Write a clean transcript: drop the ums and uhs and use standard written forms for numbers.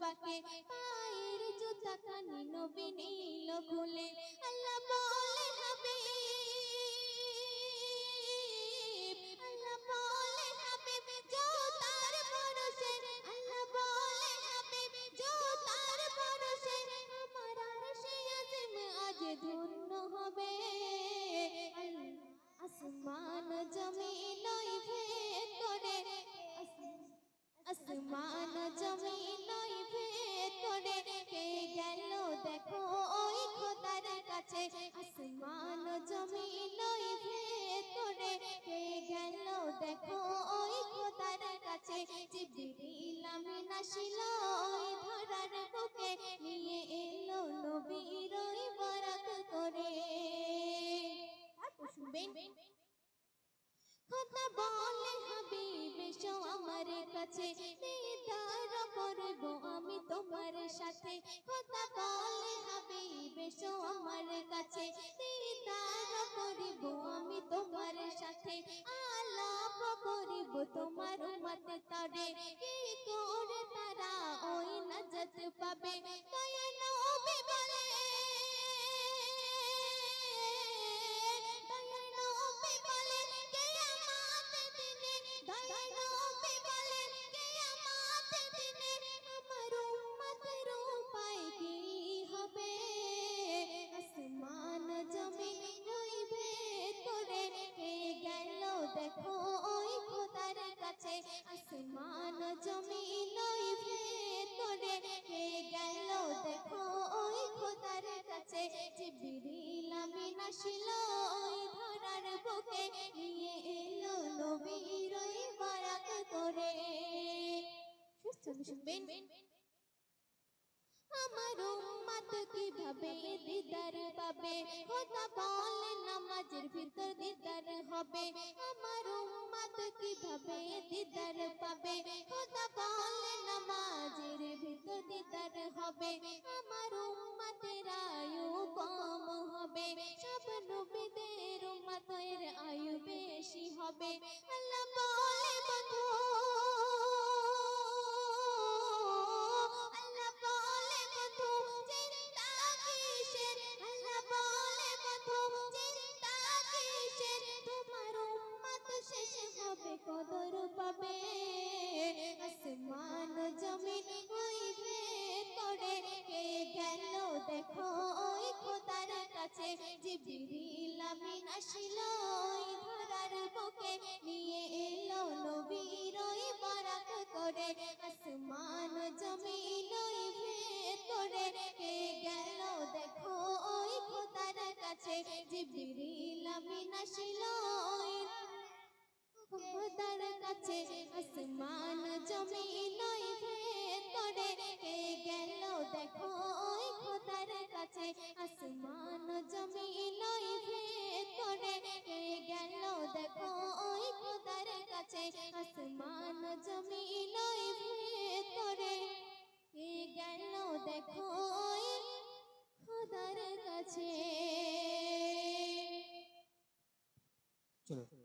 পাকে পায়ের জুতা কানে নবী নীল খুলে আল্লাহ বলে হাবিব আল্লাহ বলে হাবিব জুতার পরশে আল্লাহ বলে হাবিব জুতার পরশে আমার আরশে আজিম আজ ধন্য হবে আসমান জমিন ভেতরে আসমান জমিন ভেতরে কে গেল দেখো ওই খোদার কাছে আসমান জমিন ভেতরে কে গেল দেখো ওই খোদার কাছে জিবরিল আমিন আসিল ওই ধরার বুকে নিয়ে এলো নবীর ওই বরাত করে শুনবেন কথা বলে হাবিব এসো আমার কাছে দিদার করব আমি তোমার সাথে কথা বলে হাবিব এসো আমার কাছে দিদার করব আমি তোমার সাথে আলাপ করব তোমার উম্মত তরে কি করে তারা ওই নাজাত পাবে দয়া নবী বলে দেখো ওই খোদার কাছে আসমান জমিন ভেতরে কে গেল দেখো ওই খোদার কাছে জিবরিল আমিন আসিল ওই ধরার বুকে নিয়ে এলো নবীর ওই বরাত করে শুনবেন আমার উম্মত কিভাবে দিদার পাবে খোদা বলে নামাজের ভিতর দিদার হবে আমার উম্মত কিভাবে দিদার পাবে খোদা বলে নামাজের ভিতর দিদার হবে আমার উম্মতের আয়ু কম হবে সব নবীদের উম্মতের আয়ু বেশি হবে আল্লাহ বলে বন্ধু কদর পাবে আসমান জমিন ওই ভেতরে কে গেল দেখো ওই খোদার কাছে জিবরিল আমিন আসিল ওই ধরার বুকে নিয়ে এলো নবীর ওই বরাত করে আসমান জমিন ওই ভেতরে কে গেল দেখো ওই খোদার কাছে জিবরিল আমিন আসিল ওই খোদার কাছে আসমান জমিন ভেতরে কে গেল দেখো ওই খোদার কাছে আসমান জমিন ভেতরে কে গেল দেখো ওই খোদার কাছে আসমান জমিন ভেতরে কে গেল দেখো ওই খোদার কাছে। চলো